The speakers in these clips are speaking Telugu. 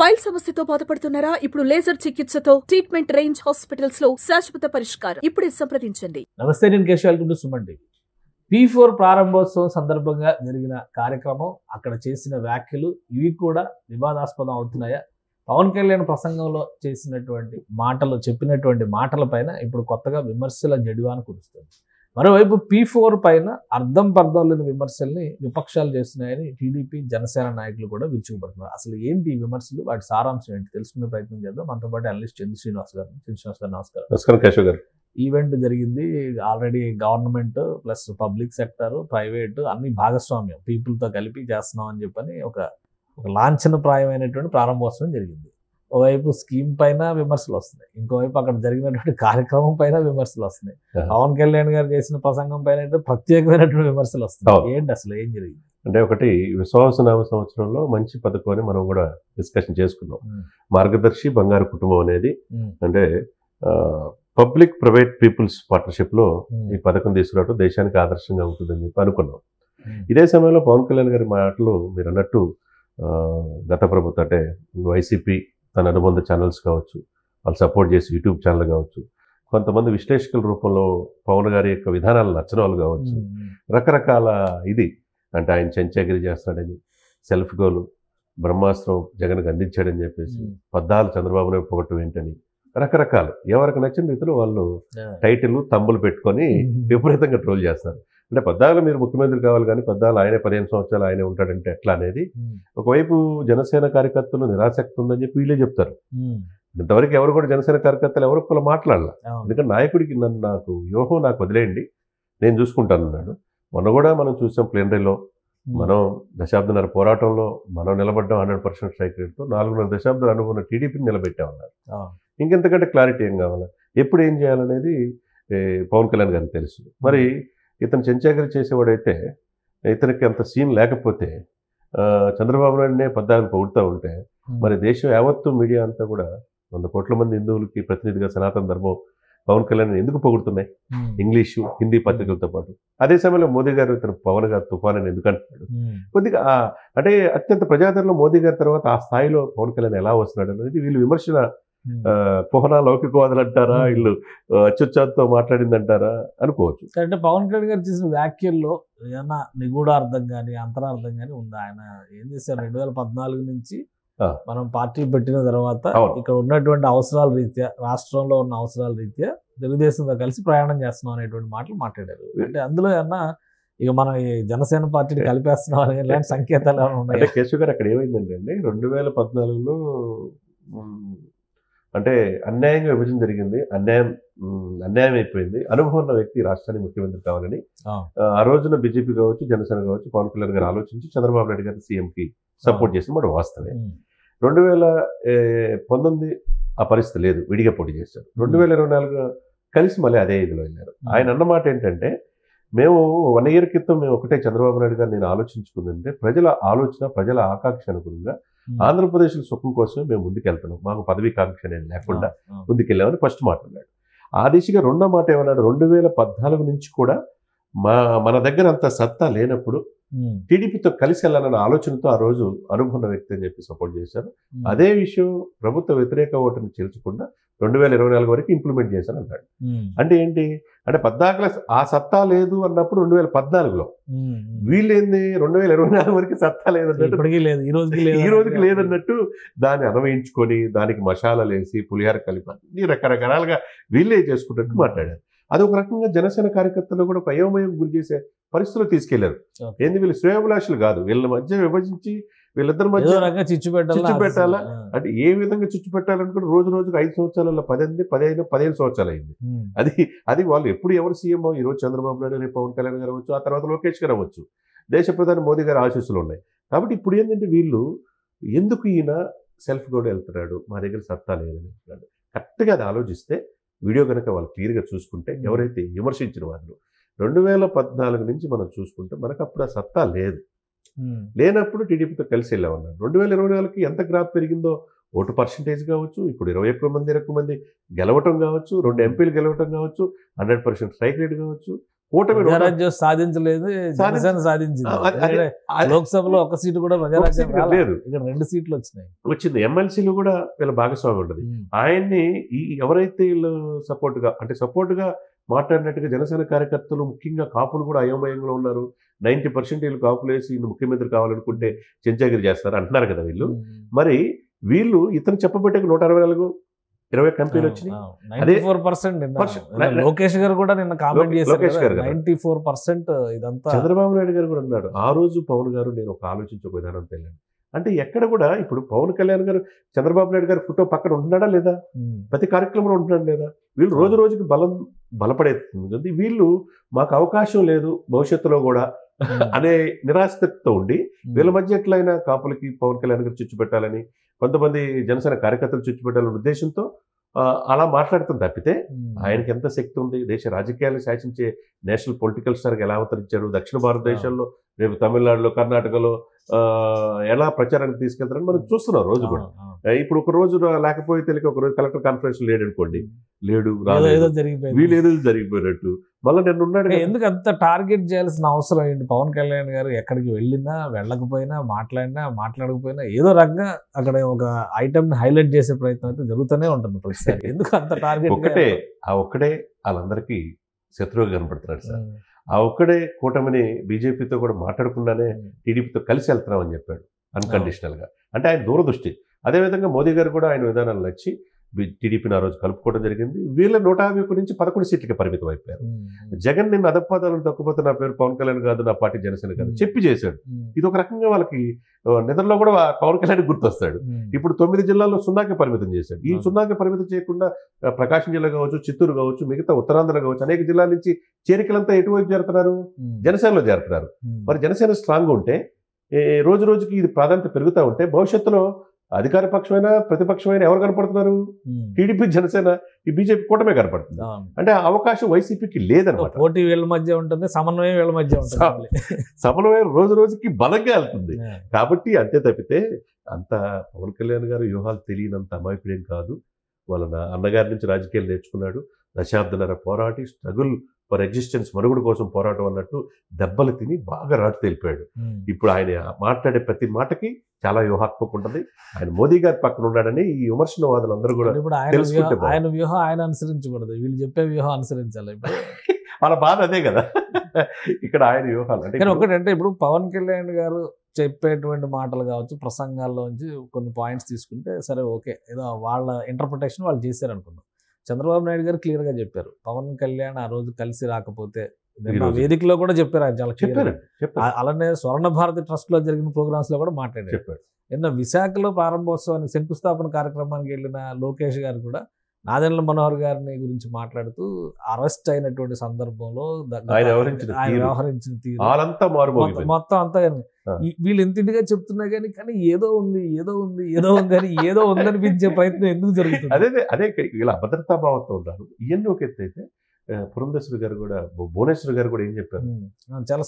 పైల్ సమస్యతో బాధపడుతున్నారా? ఇప్పుడు లేజర్ చికిత్సతో ట్రీట్మెంట్ రేంజ్ హాస్పిటల్స్ లో శాశ్వత పరిష్కారం. ఇప్పుడే సంప్రదించండి. నమస్తే, నేను Keshav. Welcome to Suman TV. P4 ప్రారంభోత్సవం సందర్భంగా జరిగిన కార్యక్రమం, అక్కడ చేసిన వ్యాఖ్యలు ఇవి కూడా వివాదాస్పదం అవుతున్నాయా? పవన్ కళ్యాణ్ ప్రసంగంలో చెప్పినటువంటి మాటల పైన ఇప్పుడు కొత్తగా విమర్శల జడివాన కురుస్తుంది. మరోవైపు P4 పైన అర్థం పర్థం లేని విమర్శల్ని విపక్షాలు చేస్తున్నాయని టీడీపీ, జనసేన నాయకులు కూడా విరుచుకుపడుతున్నారు. అసలు ఏంటి ఈ విమర్శలు, వాటి సారాంశం ఏంటి తెలుసుకునే ప్రయత్నం చేద్దాం. మనతో పాటు అనలిస్ట్ చంద్ర శ్రీనివాస్ గారు. నమస్కారం. నమస్కారం కేశవ్ గారు. ఈవెంట్ జరిగింది. Already government plus public sector, private అన్ని భాగస్వామ్యం పీపుల్తో కలిపి చేస్తున్నాం అని చెప్పని ఒక లాంఛనప్రాయమైనటువంటి ప్రారంభోత్సవం జరిగింది. ఓవైపు స్కీమ్ పైన విమర్శలు వస్తున్నాయి, ఇంకోవైపు అక్కడ జరిగినటువంటి కార్యక్రమం పైన విమర్శలు వస్తున్నాయి. పవన్ కళ్యాణ్ గారు చేసిన ప్రసంగం పైన ప్రత్యేకమైనటువంటి విమర్శలు వస్తున్నాయి. ఏంటి అసలు ఏం జరిగింది? అంటే ఒకటి, విశ్వాసనామ సంవత్సరంలో మంచి పథకం అని మనం కూడా డిస్కషన్ చేసుకున్నాం. మార్గదర్శి బంగారు కుటుంబం అనేది అంటే పబ్లిక్ ప్రైవేట్ పీపుల్స్ పార్ట్నర్షిప్లో ఈ పథకం తీసుకురావడం దేశానికి ఆదర్శంగా ఉంటుందని చెప్పి అనుకున్నాం. ఇదే సమయంలో పవన్ కళ్యాణ్ గారి మాటలు మీరు అన్నట్టు గత ప్రభుత్వం అంటే వైసీపీ తన అనుబంధ ఛానల్స్ కావచ్చు, వాళ్ళు సపోర్ట్ చేసి యూట్యూబ్ ఛానల్ కావచ్చు, కొంతమంది విశ్లేషకుల రూపంలో పవన్ గారి యొక్క విధానాలు నచ్చిన వాళ్ళు కావచ్చు, రకరకాల అంటే ఆయన చెంచాగిరి చేస్తాడని, సెల్ఫ్ గోలు, బ్రహ్మాస్త్రం జగన్కి అందించాడని చెప్పేసి, పద్దాలు చంద్రబాబు నాయుడు పొగట్టు ఏంటని, రకరకాలు ఎవరికి నచ్చిన రీతిలో వాళ్ళు టైటిల్ తంబులు పెట్టుకొని విపరీతంగా ట్రోల్ చేస్తారు. అంటే పద్దాలు మీరు ముఖ్యమంత్రి కావాలి కానీ పద్దాలు ఆయనే 15 సంవత్సరాలు ఆయనే ఉంటాడంటే ఎట్లా అనేది ఒకవైపు జనసేన కార్యకర్తలు నిరాసక్తి ఉందని చెప్పి వీళ్ళే చెప్తారు. ఇంతవరకు ఎవరు కూడా జనసేన కార్యకర్తలు ఎవరు కూడా మాట్లాడాల. ఎందుకంటే నాయకుడికి నాకు వ్యూహం నాకు వదిలేయండి, నేను చూసుకుంటాను అన్నాడు. మొన్న కూడా మనం చూసాం ప్లేనరీలో, మనం దశాబ్దన్నర పోరాటంలో మనం నిలబడ్డాం 100% స్ట్రైక్ రేట్తో. 4.5 దశాబ్దాలు అనుకున్న టీడీపీని నిలబెట్టామన్నారు. ఇంకెంతకంటే క్లారిటీ ఏం కావాలి, ఎప్పుడు ఏం చేయాలనేది పవన్ కళ్యాణ్ గారికి తెలుసు. మరి ఇతను చెంచాగిరి చేసేవాడైతే, ఇతనికి అంత సీన్ లేకపోతే, చంద్రబాబు నాయుడునే పద్దాలు పొగుడుతూ ఉంటే, మరి దేశం యావత్తు మీడియా అంతా కూడా 100 కోట్ల మంది హిందువులకి ప్రతినిధిగా సనాతన ధర్మం పవన్ కళ్యాణ్ ఎందుకు పొగుడుతున్నాయి, ఇంగ్లీషు హిందీ పత్రికలతో పాటు. అదే సమయంలో మోదీ గారు ఇతను పవన్ గారు తుఫాన్ అని ఎందుకు అంటున్నాడు? కొద్దిగా అంటే అత్యంత ప్రజాదరణలో మోదీ గారి తర్వాత ఆ స్థాయిలో పవన్ కళ్యాణ్ ఎలా వస్తున్నాడు అనేది వీళ్ళు విమర్శన. కుహనా లౌకికవాదులు అంటారా, వీళ్ళు అత్యుత్సాహంతో మాట్లాడిందంటారా అనుకోవచ్చు. అంటే పవన్ కళ్యాణ్ గారు చేసిన వ్యాఖ్యల్లో ఏమన్నా నిగూఢార్థం కానీ అంతరార్థం కానీ ఉందా? ఆయన ఏం చేశారు? 2014 నుంచి మనం పార్టీ పెట్టిన తర్వాత ఇక్కడ ఉన్నటువంటి అవసరాల రీత్యా, రాష్ట్రంలో ఉన్న అవసరాల రీత్యా తెలుగుదేశంతో కలిసి ప్రయాణం చేస్తున్నాం అనేటువంటి మాటలు మాట్లాడారు. అంటే అందులో ఏమన్నా ఇక మనం ఈ జనసేన పార్టీని కలిపేస్తున్నాం అనే ఇలాంటి సంకేతాలు ఏమైనా ఉన్నాయి? అంటే కేశవ్ గారు, అక్కడ ఏమైందంటే అండి, 2014లో అంటే అన్యాయంగా విభజన జరిగింది, అన్యాయం అయిపోయింది. అనుభవం ఉన్న వ్యక్తి రాష్ట్రానికి ముఖ్యమంత్రి కావాలని ఆ రోజున బీజేపీ కావచ్చు, జనసేన కావచ్చు, పవన్ కళ్యాణ్ గారు ఆలోచించి చంద్రబాబు నాయుడు గారిని సీఎంకి సపోర్ట్ చేసిన మాట వాస్తవే. 2019 ఆ పరిస్థితి లేదు, విడిగా పోటీ చేశారు. 2024 కలిసి మళ్ళీ అదే ఇదిలో వెళ్ళారు. ఆయన అన్నమాట ఏంటంటే, మేము 1 year క్రితం మేము ఒకటే చంద్రబాబు నాయుడు గారు నేను ఆలోచించుకుందంటే, ప్రజల ఆలోచన, ప్రజల ఆకాంక్ష అనుగుణంగా ఆంధ్రప్రదేశ్లో సుఖం కోసమే మేము ముందుకెళ్తున్నాం, మాకు పదవీ కాంక్ష అనేది లేకుండా ముందుకెళ్ళామని ఫస్ట్ మాట్లాడాడు. ఆ దిశగా రెండో మాట ఏమన్నాడు, 2014 నుంచి కూడా మన దగ్గర అంత సత్తా లేనప్పుడు టీడీపీతో కలిసి వెళ్ళాలన్న ఆలోచనతో ఆ రోజు అనుకున్న వ్యక్తి అని చెప్పి సపోర్ట్ చేశారు. అదే విషయం ప్రభుత్వ వ్యతిరేక ఓటుని చేర్చకుండా 2024 వరకు ఇంప్లిమెంట్ చేశారు అన్నాడు. అంటే ఏంటి అంటే 14 ఆ సత్తా లేదు అన్నప్పుడు 2014లో వీళ్ళేంది 2024 వరకు సత్తా లేదన్నట్టు, ఈ రోజుకి లేదన్నట్టు దాన్ని అన్వయించుకొని దానికి మసాలాలు వేసి పులిహార కలిపి అన్ని రకరకాలుగా వీళ్ళే చేసుకున్నట్టు మాట్లాడారు. అది ఒక రకంగా జనసేన కార్యకర్తలు కూడా ఒక అయోమయం గురి చేసే పరిస్థితులు తీసుకెళ్లారు. ఏంది, వీళ్ళు శ్రేయోభిలాషులు కాదు, వీళ్ళ మధ్య విభజించి వీళ్ళిద్దరి మధ్య చిచ్చు పెట్టాలా అంటే ఏ విధంగా చిచ్చు పెట్టాలనుకుంటే రోజు రోజుకు 5 సంవత్సరాలలో 15 సంవత్సరాలు అయింది. అది వాళ్ళు ఎప్పుడు ఎవరు సీఎం, ఈ రోజు చంద్రబాబు నాయుడు, రేపు పవన్ కళ్యాణ్ గారు అవ్వచ్చు, ఆ తర్వాత లోకేష్ గారు అవ్వచ్చు, దేశ ప్రధాని మోదీ గారి ఆశీస్సులు ఉన్నాయి. కాబట్టి ఇప్పుడు ఏంటంటే వీళ్ళు ఎందుకు ఈయన సెల్ఫ్ గోడ్ వెళ్తున్నాడు, మా దగ్గర సత్తా లేదని అంటున్నాడు. కరెక్ట్గా అది ఆలోచిస్తే వీడియో కనుక వాళ్ళు క్లియర్గా చూసుకుంటే, ఎవరైతే విమర్శించిన వాళ్ళు 2014 నుంచి మనం చూసుకుంటే మనకు అప్పుడు ఆ సత్తా లేనప్పుడు టీడీపీతో కలిసి వెళ్ళామన్నాడు. 2024కి ఎంత గ్రాఫ్ పెరిగిందో, ఓటు పర్సంటేజ్ కావచ్చు, ఇప్పుడు 21 మంది గెలవటం కావచ్చు, 2 ఎంపీలు గెలవటం కావచ్చు, 100% స్ట్రైక్ రేట్ కావచ్చు, కూటమి ప్రజారాజ్యం సాధించలేదు, జనసేన సాధించింది. లోక్సభలో ఒక సీటు కూడా ప్రజారాజ్యం లేదు, ఇక్కడ 2 సీట్లు వచ్చింది. ఎమ్మెల్సీలు కూడా వీళ్ళ భాగస్వామి ఉండదు. ఆయన్ని ఎవరైతే వీళ్ళు సపోర్ట్ గా మాట్లాడినట్టుగా జనసేన కార్యకర్తలు ముఖ్యంగా కాపులు కూడా అయోమయంలో ఉన్నారు. 90% వీళ్ళు కాపులు వేసి ముఖ్యమంత్రి కావాలనుకుంటే చెంచాగిరి చేస్తారు అంటున్నారు కదా వీళ్ళు. మరి వీళ్ళు ఇతను చెప్పబట్టే 164-20 కంపెనీలు వచ్చినాయి. 94% లోకేష్ గారు కూడా నిన్న కామెంట్ చేశారు. 94% ఇదంతా చంద్రబాబు నాయుడు గారు కూడా అన్నాడు. ఆ రోజు పవన్ గారు నేను ఒక ఆలోచించే విధానం తెలియదు అంటే ఎక్కడ కూడా ఇప్పుడు పవన్ కళ్యాణ్ గారు చంద్రబాబు నాయుడు గారు ఫోటో పక్కన ఉంటున్నాడా లేదా, ప్రతి కార్యక్రమంలో ఉంటున్నాడు లేదా, వీళ్ళు రోజు రోజుకి బలపడేస్తుంది. వీళ్ళు మాకు అవకాశం లేదు భవిష్యత్తులో కూడా అనే నిరాశతో ఉండి వీళ్ళ మధ్య ఎట్లయినా కాపులకి పవన్ కళ్యాణ్ గారు చిచ్చు పెట్టాలని, కొంతమంది జనసేన కార్యకర్తలు చిచ్చు పెట్టాలనే ఉద్దేశంతో అలా మాట్లాడుతుంది తప్పితే ఆయనకి ఎంత శక్తి ఉంది, దేశ రాజకీయాలను శాసించే నేషనల్ పొలిటికల్ స్టార్గా ఎలా అవతరించారు, దక్షిణ భారతదేశంలో రేపు తమిళనాడులో కర్ణాటకలో ఎలా ప్రచారానికి తీసుకెళ్తారని మనం చూస్తున్నాం రోజు కూడా. ఇప్పుడు ఒక రోజు లేకపోతే తెలియక ఒక రోజు కలెక్టర్ కాన్ఫరెన్స్ లేడు అనుకోండి, లేడు వీళ్ళు ఏదో జరిగిపోయినట్టు మళ్ళీ నేను ఉన్నాడు. ఎందుకు అంత టార్గెట్ చేయాల్సిన అవసరం ఏంటి? పవన్ కళ్యాణ్ గారు ఎక్కడికి వెళ్ళినా వెళ్ళకపోయినా మాట్లాడినా మాట్లాడకపోయినా ఏదో రకంగా అక్కడ ఒక ఐటమ్ ని హైలైట్ చేసే ప్రయత్నం అయితే జరుగుతూనే ఉంటుంది ప్రతిసారి. ఎందుకు అంత టార్గెట్? ఒక్కడే వాళ్ళందరికీ శత్రువుగా కనపడుతున్నాడు సార్. ఆ ఒక్కడే కూటమిని బీజేపీతో కూడా మాట్లాడకుండానే టీడీపీతో కలిసి వెళ్తున్నామని చెప్పాడు అన్కండిషనల్ గా. అంటే ఆయన దూరదృష్టి. అదేవిధంగా మోదీ గారు కూడా ఆయన విధానాలు నచ్చి టీడీపీని ఆ రోజు కలుపుకోవడం జరిగింది. వీళ్ళ 151 నుంచి 11 సీట్లకి పరిమితం అయిపోయారు. జగన్ నిన్న అదపాదాలను తక్కువపోతే నా పేరు పవన్ కళ్యాణ్ కాదు, నా పార్టీ జనసేన కాదు చెప్పి చేశాడు. ఇది ఒక రకంగా వాళ్ళకి నిద్రలో కూడా పవన్ కళ్యాణ్ గుర్తొస్తాడు. ఇప్పుడు 9 జిల్లాల్లో 0కి పరిమితం చేశాడు. ఈ 0కి పరిమితం చేయకుండా ప్రకాశం జిల్లా కావచ్చు, చిత్తూరు కావచ్చు, మిగతా ఉత్తరాంధ్ర కావచ్చు, అనేక జిల్లాల నుంచి చేరికలంతా ఎటువైపు చేరుతున్నారు, జనసేనలో చేరుతున్నారు. మరి జనసేన స్ట్రాంగ్ ఉంటే రోజు రోజుకి ఇది ప్రాధాన్యత పెరుగుతూ ఉంటే భవిష్యత్తులో అధికార పక్షమైనా ప్రతిపక్షమైనా ఎవరు కనపడుతున్నారు? టీడీపీ, జనసేన, ఈ బీజేపీ కూటమే కనపడుతుంది. అంటే అవకాశం వైసీపీకి లేదన్నమాట. పోటీ వీళ్ళ మధ్య ఉంటుంది, సమన్వయం వీళ్ళ మధ్య ఉంటుంది. సమన్వయం రోజు రోజుకి బలంగా వెళ్తుంది. కాబట్టి అంతే తప్పితే అంత పవన్ కళ్యాణ్ గారు వ్యూహాలు తెలియనంత అమాయకుడేం కాదు. వాళ్ళ అన్నగారి నుంచి రాజకీయాలు నేర్చుకున్నాడు. దశాబ్దాల పోరాటి స్ట్రగుల్ ఫర్ ఎగ్జిస్టెన్స్, మనుగుడు కోసం పోరాటం అన్నట్టు దెబ్బలు తిని బాగా రాటు తెలిపాడు. ఇప్పుడు ఆయన మాట్లాడే ప్రతి మాటకి చాలా వ్యూహాత్మక ఉంటుంది. ఆయన మోదీ గారి పక్కన ఉన్నాడని ఈ విమర్శనవాదులు అందరూ కూడా ఆయన వ్యూహం ఆయన అనుసరించకూడదు, వీళ్ళు చెప్పే వ్యూహం అనుసరించాలి. వాళ్ళ బాధ అదే కదా. ఇక్కడ ఆయన వ్యూహాలు అంటే ఒకటంటే ఇప్పుడు పవన్ కళ్యాణ్ గారు చెప్పేటువంటి మాటలు కావచ్చు, ప్రసంగాల్లోంచి కొన్ని పాయింట్స్ తీసుకుంటే సరే ఓకే, ఏదో వాళ్ళ ఇంటర్ప్రిటేషన్ వాళ్ళు చేశారు అనుకుందాం. చంద్రబాబు నాయుడు గారు క్లియర్ గా చెప్పారు, పవన్ కళ్యాణ్ ఆ రోజు కలిసి రాకపోతే వేదికలో కూడా చెప్పారు ఆయన చాలా క్లియర్. అలానే స్వర్ణ భారతి ట్రస్ట్ లో జరిగిన ప్రోగ్రామ్స్ లో కూడా మాట్లాడారు. నిన్న విశాఖలో ప్రారంభోత్సవానికి శంకుస్థాపన కార్యక్రమానికి వెళ్ళిన లోకేష్ గారు కూడా నాదెండ్ల మనోహర్ గారిని గురించి మాట్లాడుతూ అరెస్ట్ అయినటువంటి సందర్భంలో ఆయన వ్యవహరించిన తీరు మొత్తం అంతా వీళ్ళు ఇంటిగా చెప్తున్నా కానీ ఏదో ఉంది అని ఏదో ఉందనిపించే ప్రయత్నం ఎందుకు జరుగుతుంది? అదే ఇలా అభద్రతా భావంతో ఉన్నారు. ఇవన్నీ ఒక ఎత్తు అయితే పురంధేశ్వరి గారు కూడా, భువనేశ్వరి గారు కూడా ఏం చెప్పారు, చాలా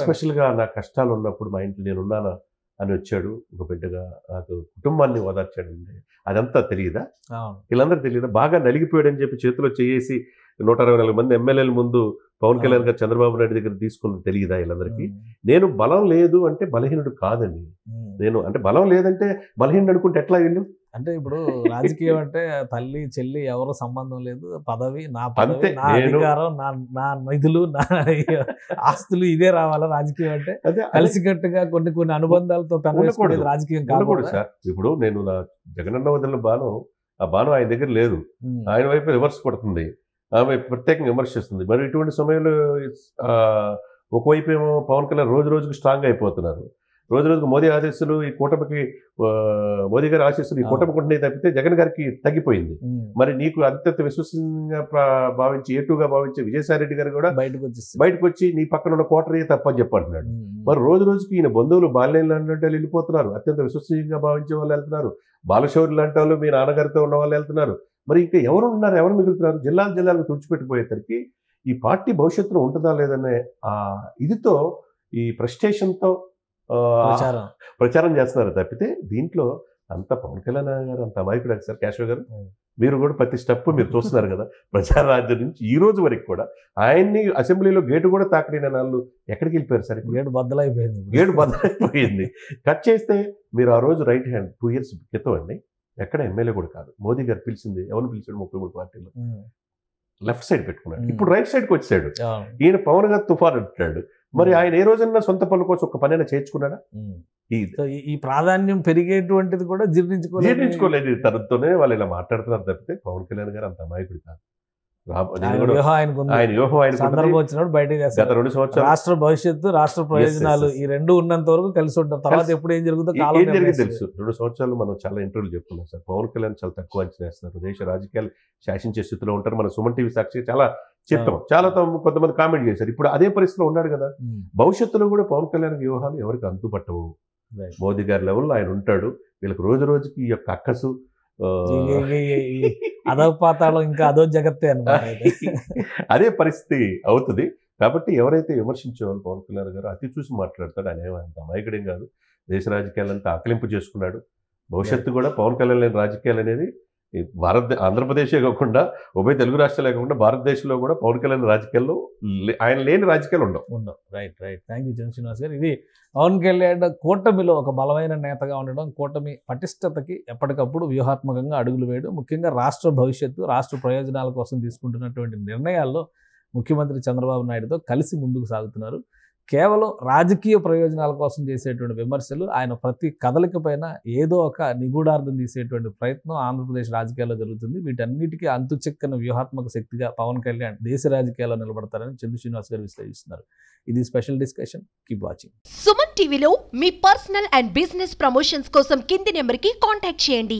స్పెషల్ గా నా కష్టాలు ఉన్నప్పుడు మా ఇంట్లో నేను ఉన్నానా అని వచ్చాడు, ఒక బిడ్డగా నాకు కుటుంబాన్ని ఓదార్చాడు. అదంతా తెలియదా? వీళ్ళందరూ తెలియదా? బాగా నలిగిపోయాడని చెప్పి చేతిలో చేసి 164 మంది ఎమ్మెల్యేల ముందు పవన్ కళ్యాణ్ గారు చంద్రబాబు నాయుడు దగ్గర తీసుకుని తెలియదా వీళ్ళందరికీ? నేను బలం లేదు అంటే బలహీనుడు కాదండి. నేను అంటే బలం లేదంటే బలహీనుడు అనుకుంటే ఎట్లా వీళ్ళు? అంటే ఇప్పుడు రాజకీయం అంటే తల్లి చెల్లి ఎవరు సంబంధం లేదు, పదవి నా పదవి, నా అధికారం, నా నిధులు, నా ఆస్తులు, ఇదే రావాలా రాజకీయం అంటే? కలిసికట్టుగా కొన్ని అనుబంధాలతో రాజకీయం కాకూడదు సార్. ఇప్పుడు నేను నా జగనన్న వదిలిన బాణం, ఆ బాణం ఆయన దగ్గర లేదు, ఆయన వైపు రివర్స్ కొడుతుంది, ఆమె ప్రత్యేకంగా విమర్శిస్తుంది. మరి ఇటువంటి సమయంలో ఒకవైపు ఏమో పవన్ కళ్యాణ్ రోజు రోజుకి స్ట్రాంగ్ అయిపోతున్నారు, రోజు రోజుకు మోదీ ఆశీస్సులు ఈ కూటమికి, మోదీ గారి ఆశీస్సులు ఈ కూటమికి ఉంటున్నాయి తప్పితే జగన్ గారికి తగ్గిపోయింది. మరి నీకు అత్యంత విశ్వసనీయంగా భావించి ఏటుగా భావించే విజయసాయి రెడ్డి గారు కూడా బయటకు వచ్చి నీ పక్కన ఉన్న కోటరీ తప్పని చెప్పంటున్నాడు. మరి రోజు రోజుకి ఈయన బంధువులు బాల్యం లాంటి వాళ్ళు వెళ్ళిపోతున్నారు, అత్యంత విశ్వసనీయంగా భావించే వాళ్ళు వెళ్తున్నారు, బాలశౌరి లాంటి వాళ్ళు మీ నాన్నగారితో ఉన్న వాళ్ళు వెళ్తున్నారు. మరి ఇంకా ఎవరు ఉన్నారు, ఎవరు మిగులుతున్నారు? జిల్లాలకు తుడిచిపెట్టిపోయేసరికి ఈ పార్టీ భవిష్యత్తులో ఉంటుందా లేదనే ఇదితో, ఈ ఫ్రస్ట్రేషన్తో ప్రచారం చేస్తున్నారు తప్పితే దీంట్లో అంత పవన్ కళ్యాణ్ గారు అంత అమాయకుడు సార్. కేశవ్ గారు మీరు కూడా ప్రతి స్టెప్ మీరు చూస్తున్నారు కదా, ప్రజారాజ్యం నుంచి ఈ రోజు వరకు కూడా ఆయన్ని అసెంబ్లీలో గేటు కూడా తాకడిన వాళ్ళు ఎక్కడికి వెళ్ళిపోయారు సార్? గేటు బద్దలైపోయింది. గేటు బద్దలైపోయింది. కట్ చేస్తే మీరు ఆ రోజు రైట్ హ్యాండ్ 2 years క్రితం అండి, ఎక్కడ ఎమ్మెల్యే కూడా కాదు, మోదీ గారు పిలిచింది ఎవరు పిలిచాడు? 33 పార్టీలు లెఫ్ట్ సైడ్ పెట్టుకున్నాడు, ఇప్పుడు రైట్ సైడ్కి వచ్చాడు. ఈయన పవన్ గారు తుఫాన్ అంటున్నాడు. మరి ఆయన ఏ రోజన్నా సొంత పనుల కోసం ఒక పనైనా చేర్చుకున్నాడా? ఈ ప్రాధాన్యం పెరిగేటువంటిది కూడా జీర్ణించుకోలేదు. తనతోనే వాళ్ళు ఇలా మాట్లాడుతున్నారు తప్పితే పవన్ కళ్యాణ్ గారు అంత అమాయకుడు కాదు. ఆయన వ్యూహం ఆయన సందర్భం వచ్చినప్పుడు బయటకు గత 2 సంవత్సరాలు రాష్ట్ర భవిష్యత్తు, రాష్ట్ర ప్రయోజనాలు ఈ రెండు ఉన్నంత వరకు కలిసి ఉంటాం. తర్వాత ఎప్పుడు ఏం జరుగుతుందో ఏం జరిగింది తెలుసు. 2 సంవత్సరాలు మనం చాలా ఇంటర్వ్యూలు చెప్పుకున్నాం సార్. పవన్ కళ్యాణ్ చాలా తక్కువ అంచనా వేస్తున్నారు, దేశ రాజకీయాలు శాసించే స్థితిలో ఉంటారు. మన సుమన్ టీవీ సాక్షి చాలా చెప్పాం, చాలా కొంతమంది కామెంట్ చేశారు. ఇప్పుడు అదే పరిస్థితిలో ఉన్నాడు కదా. భవిష్యత్తులో కూడా పవన్ కళ్యాణ్ వ్యూహాలు ఎవరికి అంతుపట్టవు. మోదీ గారి లెవెల్లో ఆయన ఉంటాడు. వీళ్ళకి రోజు రోజుకి ఈ యొక్క అక్కసు అదో పాతాళం ఇంకా అదో జగత్తే అన్నమాట. అదే పరిస్థితి అవుతుంది. కాబట్టి ఎవరైతే విమర్శించేవాళ్ళు పవన్ కళ్యాణ్ గారు అతి చూసి మాట్లాడతాడు. ఆయన అంత అమాయకుడేం కాదు. దేశ రాజకీయాలంతా ఆకలింపు చేసుకున్నాడు. భవిష్యత్తు కూడా పవన్ కళ్యాణ్ లేని రాజకీయాలు అనేది ఆంధ్రప్రదేశే కాకుండా ఉభయ తెలుగు రాష్ట్రాలే కాకుండా భారతదేశంలో కూడా పవన్ కళ్యాణ్ రాజకీయాల్లో ఆయన లేని రాజకీయాలు ఉండవు. రైట్. థ్యాంక్ యూ చంద్ర శ్రీనివాస్ గారు. ఇది పవన్ కళ్యాణ్ కూటమిలో ఒక బలమైన నేతగా ఉండడం, కూటమి పటిష్టతకి ఎప్పటికప్పుడు వ్యూహాత్మకంగా అడుగులు వేయడం, ముఖ్యంగా రాష్ట్ర భవిష్యత్తు, రాష్ట్ర ప్రయోజనాల కోసం తీసుకుంటున్నటువంటి నిర్ణయాల్లో ముఖ్యమంత్రి చంద్రబాబు నాయుడుతో కలిసి ముందుకు సాగుతున్నారు. కేవలం రాజకీయ ప్రయోజనాల కోసం చేసేటువంటి విమర్శలు, ఆయన ప్రతి కదలిక పైన ఏదో ఒక నిగూఢార్థం తీసేటువంటి ప్రయత్నం ఆంధ్రప్రదేశ్ రాజకీయాల్లో జరుగుతుంది. వీటన్నిటికీ అంతుచిక్కని వ్యూహాత్మక శక్తిగా పవన్ కళ్యాణ్ దేశ రాజకీయాల్లో నిలబడతారని చంద్ర శ్రీనివాస్ గారు విశ్లేషిస్తున్నారు. ఇది special discussion. Keep watching. Suman టీవీలో మీ పర్సనల్ అండ్ బిజినెస్ ప్రమోషన్స్ కోసం కింది నెంబర్కి కాంటాక్ట్ చేయండి.